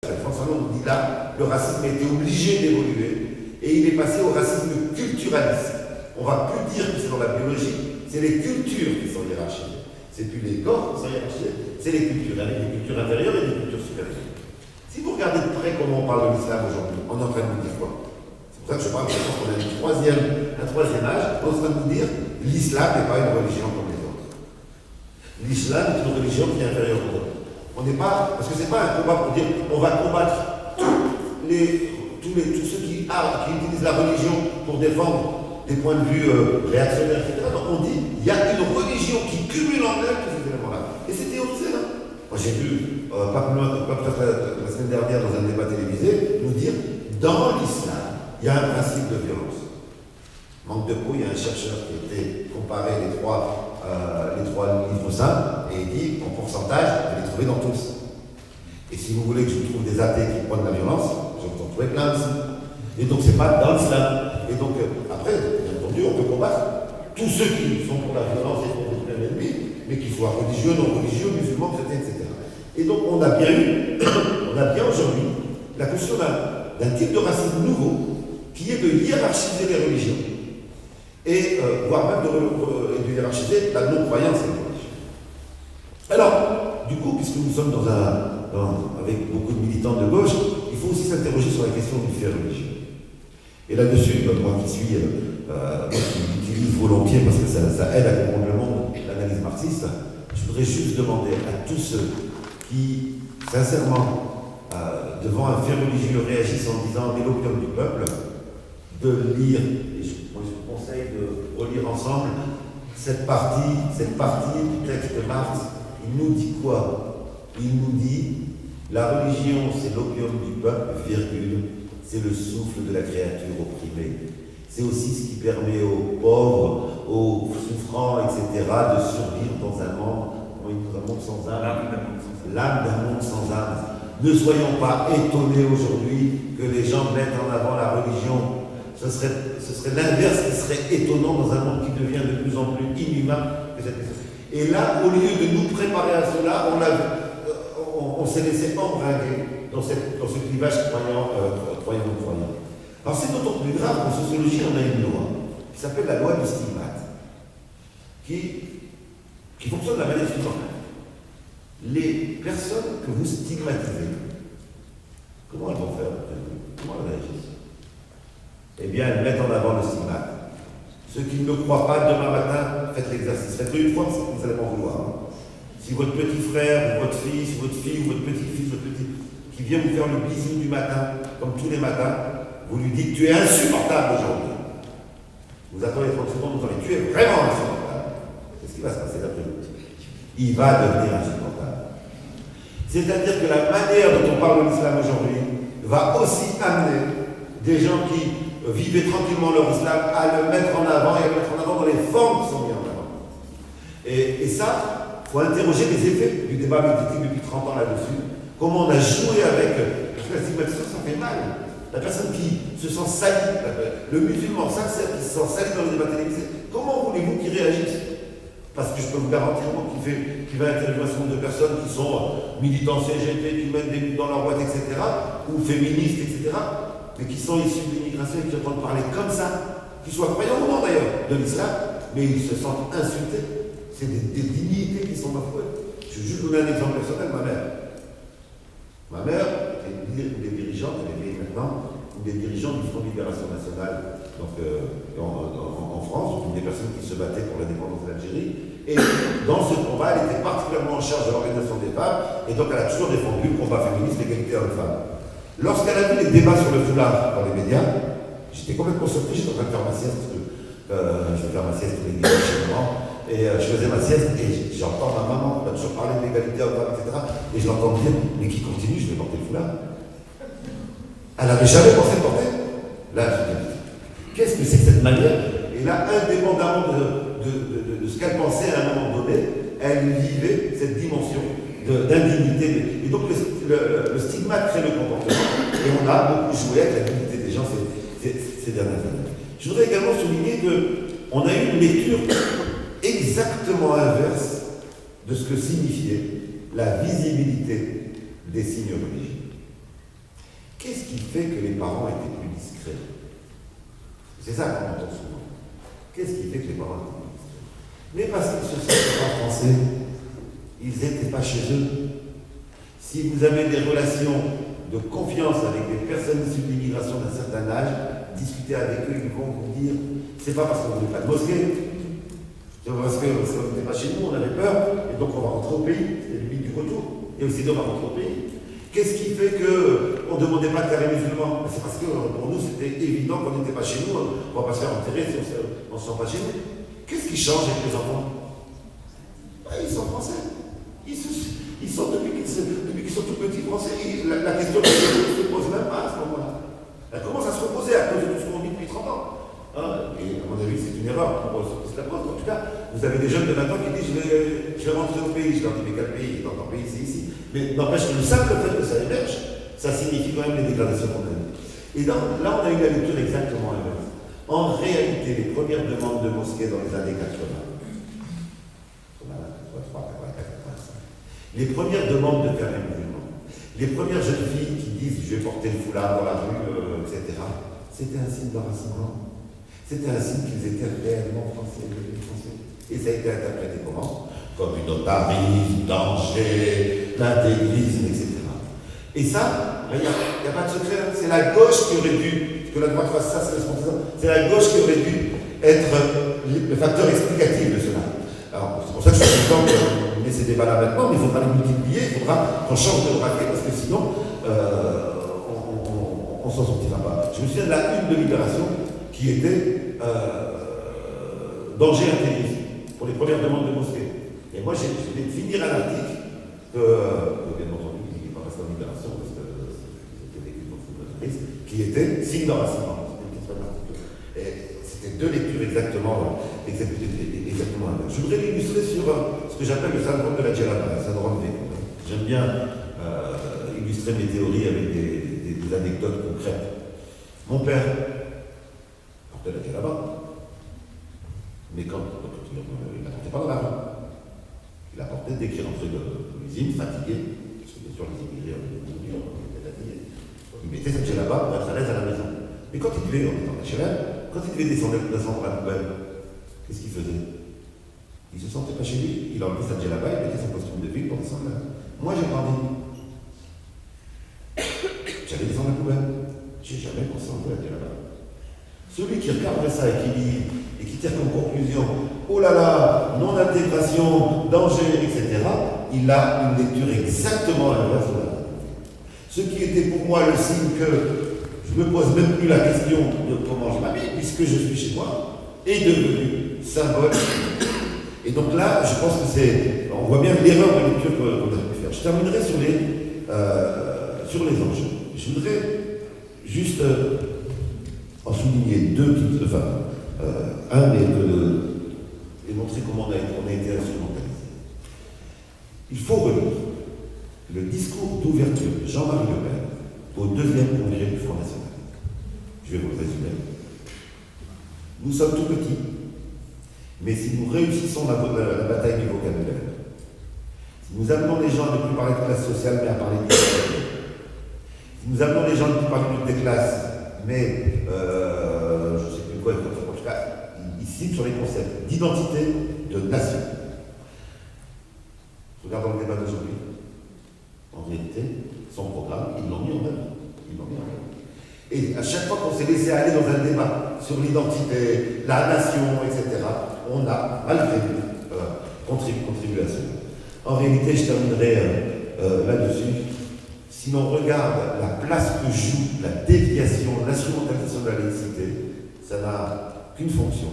François Hollande nous dit là, le racisme a été obligé d'évoluer et il est passé au racisme culturaliste. On ne va plus dire que c'est dans la biologie, c'est les cultures qui sont hiérarchisées. C'est plus les corps qui sont hiérarchisés, c'est les cultures, avec des cultures inférieures et des cultures supérieures. Si vous regardez de près comment on parle de l'islam aujourd'hui, on est en train de nous dire quoi? C'est pour ça que je parle, je pense qu'on a un troisième âge, on est en train de nous dire l'islam n'est pas une religion comme les autres. L'islam est une religion qui est inférieure aux autres. On n'est pas, parce que c'est pas un combat pour dire on va combattre tous ceux qui utilisent la religion pour défendre des points de vue réactionnaires, etc. Donc on dit il y a une religion qui cumule en elle tous ces éléments-là. Et c'est théorisé là. Moi j'ai vu, pas plus loin, pas peut-être la semaine dernière dans un débat télévisé, nous dire dans l'islam, il y a un principe de violence. Manque de peau, il y a un chercheur qui a été comparé les trois livres saints et il dit en pourcentage, vous les trouvez dans tous. Et si vous voulez que je vous trouve des athées qui prennent la violence, je vous en trouve plein aussi. Et donc c'est pas dans l'islam. Et donc après, bien entendu, on peut combattre tous ceux qui sont pour la violence et pour le plein ennemi, mais qu'ils soient religieux, non religieux, musulmans, chrétiens, etc. Et donc on a bien aujourd'hui la question d'un type de racisme nouveau qui est de hiérarchiser les religions. Et voire même de hiérarchiser la non-croyance et les religions. Alors, du coup, puisque nous sommes avec beaucoup de militants de gauche, il faut aussi s'interroger sur la question du fait religieux. Et là-dessus, moi qui utilise volontiers, parce que ça aide à comprendre le monde, l'analyse marxiste, je voudrais juste demander à tous ceux qui, sincèrement, devant un fait religieux réagissent en disant « mais l'opium du peuple », de lire, et je vous conseille de relire ensemble cette partie du texte de Marx. Il nous dit quoi? Il nous dit la religion c'est l'opium du peuple, virgule, c'est le souffle de la créature opprimée. C'est aussi ce qui permet aux pauvres, aux souffrants, etc. de survivre dans un monde sans âme. L'âme d'un monde sans âme. Ne soyons pas étonnés aujourd'hui que les gens mettent en avant la religion. Ce serait l'inverse qui serait étonnant dans un monde qui devient de plus en plus inhumain que cette question. Et là, au lieu de nous préparer à cela, on s'est laissé embringuer dans ce clivage croyant. Alors c'est d'autant plus grave qu'en sociologie, on a une loi qui s'appelle la loi du stigmate, qui fonctionne de la manière suivante. Les personnes que vous stigmatisez, comment elles vont faire? Comment elles réagissent? Eh bien, elles mettent en avant le stigmate. Ceux qui ne me croient pas, demain matin, faites l'exercice. Faites-le une fois, vous allez m'en vouloir. Si votre petit frère, ou votre fils, ou votre fille, ou votre petit-fils, qui vient vous faire le bisou du matin, comme tous les matins, vous lui dites « Tu es insupportable aujourd'hui ». Vous attendez 30 secondes, vous allez « Tu es vraiment insupportable ». Qu'est-ce qui va se passer d'après vous? Il va devenir insupportable. C'est-à-dire que la manière dont on parle de l'islam aujourd'hui va aussi amener des gens qui vivaient tranquillement leur islam à le mettre en avant et à le mettre en avant dans les formes qui sont mises en avant. Et ça, il faut interroger les effets du débat médiatique depuis 30 ans là-dessus. Comment on a joué avec la stigmatisation, ça fait mal. La personne qui se sent salie, le musulman sincère qui se sent sali dans le débat télévisé, comment voulez-vous qu'il réagisse? Parce que je peux vous garantir, moi, qui va interviewer un certain nombre de personnes qui sont militants CGT, qui mènent des luttes dans leur boîte, etc., ou féministes, etc., mais qui sont issus de l'immigration et qui entendent parler comme ça, qu'ils soient croyants ou non d'ailleurs de l'islam, mais ils se sentent insultés. C'est des dignités qui sont bafouées. Je vais juste donner un exemple personnel, ma mère est une des dirigeantes, elle est vieille maintenant, une des dirigeantes du Front de Libération Nationale donc, en France, une des personnes qui se battaient pour l'indépendance de l'Algérie. Et dans ce combat, elle était particulièrement en charge de l'organisation des femmes, et donc elle a toujours défendu le combat féministe, l'égalité hommes-femmes. Lorsqu'elle a vu les débats sur le foulard dans les médias, j'étais complètement surpris, j'étais en train de faire ma sieste, parce que je vais faire ma sieste tous les dimanches chez maman, et je faisais ma sieste, et j'entends ma maman, qui a toujours parlé de l'égalité hommes-femmes, etc., et je l'entends dire, mais qui continue, je vais porter le foulard. Elle n'avait jamais pensé le porter. Là, je me dis, qu'est-ce que c'est que cette manière? Et là, indépendamment de ce qu'elle pensait à un moment donné, elle vivait cette dimension d'indignité. Et donc, le stigmate crée le comportement. Et on a beaucoup joué avec la dignité des gens ces dernières années. Je voudrais également souligner qu'on a eu une lecture exactement inverse de ce que signifiait la visibilité des signes religieux. fait que les parents étaient plus discrets? C'est ça qu'on entend souvent. Qu'est-ce qui fait que les parents étaient plus discrets? Mais parce qu'ils se sentaient pas français. Ils n'étaient pas chez eux. Si vous avez des relations de confiance avec des personnes issues de l'immigration d'un certain âge, discutez avec eux, ils vont vous dire, c'est pas parce qu'on ne veut pas de mosquée, c'est parce qu'on n'était pas chez nous, on avait peur, et donc on va rentrer au pays, c'est le but du retour. Et aussi, on va rentrer au pays. Qu'est-ce qui fait qu'on ne demandait pas de carré musulman? C'est parce que pour nous, c'était évident qu'on n'était pas chez nous, on ne va pas se faire enterrer si on ne se sent pas chez nous. Qu'est-ce qui change avec les enfants? Ils sont français. Ils sont depuis qu'ils sont tout petits français. La question ne se pose même pas à ce moment-là. Elle commence à se reposer à cause de tout ce qu'on vit depuis 30 ans. Et à mon avis, c'est une erreur pour ceux qui se la posent. En tout cas, vous avez des jeunes de maintenant qui disent je vais rentrer au pays. Je leur dis mais quel pays? Dans ton pays, c'est ici. Mais n'empêche que le simple fait que ça émerge, ça signifie quand même les dégradations qu'on a eues. Et là, on a eu la lecture exactement inverse. En réalité, les premières demandes de mosquées dans les années 80, les premières demandes de carré musulman, les premières jeunes filles qui disent je vais porter le foulard dans la rue, etc., c'était un signe d'enracinement. C'était un signe qu'ils étaient réellement français. Et ça a été interprété comment? Communautarisme, danger, l'intégrisme, etc. Et ça, il n'y a pas de secret. C'est la gauche qui aurait dû, que la droite fasse ça, c'est responsable. C'est la gauche qui aurait dû être le facteur explicatif de cela. Alors, c'est pour ça que je suis content qu'on ait ces débats-là maintenant, mais il faudra les multiplier, il faudra qu'on change de braquet, parce que sinon, on s'en sortira pas. Je me souviens de la une de Libération qui était danger intégrisme pour les premières demandes de mosquée. Et moi, j'ai de finir un article que, bien entendu, il n'est pas resté en Libération, parce que c'était vécu dans le qui était signe d'enracinement. Et c'était deux lectures exactement. Je voudrais l'illustrer sur ce que j'appelle le syndrome de la djellaba, le syndrome V. J'aime bien illustrer mes théories avec des anecdotes concrètes. Mon père portait la djellaba, mais quand il ne la portait pas dans la rue. Il la portait dès qu'il rentrait de l'usine, fatigué, parce que bien sûr les immigrés il mettait cette djellaba pour être à l'aise à la maison. Mais quand il devait, on était en HLM, quand il devait descendre à la poubelle, qu'est-ce qu'il faisait? Il se sentait pas chez lui, il enlevait sa djellaba, il mettait son costume de ville pour descendre là. Moi j'ai grandi. J'allais descendre la poubelle. J'ai jamais pensé à la djellaba. Celui qui regarderait ça et qui lit, et qui tire comme conclusion, oh là là, non-intégration, danger, etc., il a une lecture exactement à l'inverse de la. Ce qui était pour moi le signe que je ne me pose même plus la question de comment je m'habille, puisque je suis chez moi, est devenu symbole. Et donc là, je pense que c'est. On voit bien l'erreur de lecture qu'on a pu faire. Je terminerai sur les enjeux. Je voudrais juste en souligner deux petites. Et montrer comment on a été instrumentalisé. Il faut relire le discours d'ouverture de Jean-Marie Le Pen au deuxième congrès du Front National. Je vais vous le résumer. Nous sommes tout petits, mais si nous réussissons la bataille du vocabulaire, si nous amenons les gens à ne plus parler de classe sociale, mais à parler d'identité, si nous amenons les gens à ne plus parler de classe, mais je ne sais plus quoi, en tout cas, ils ciblent sur les concepts d'identité, de nation. Regardons le débat d'aujourd'hui. En réalité, son programme, ils l'ont mis en œuvre. Et à chaque fois qu'on s'est laissé aller dans un débat sur l'identité, la nation, etc., on a, malgré nous, contribué à cela. En réalité, je terminerai là-dessus. Si l'on regarde la place que joue la déviation, l'instrumentalisation de la laïcité, ça n'a qu'une fonction: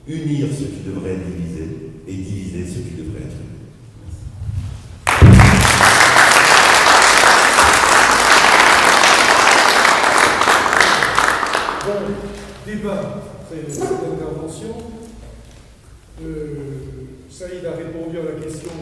unir ceux qui devraient être divisés et diviser ceux qui devraient être unis. Débat après cette intervention. Saïd a répondu à la question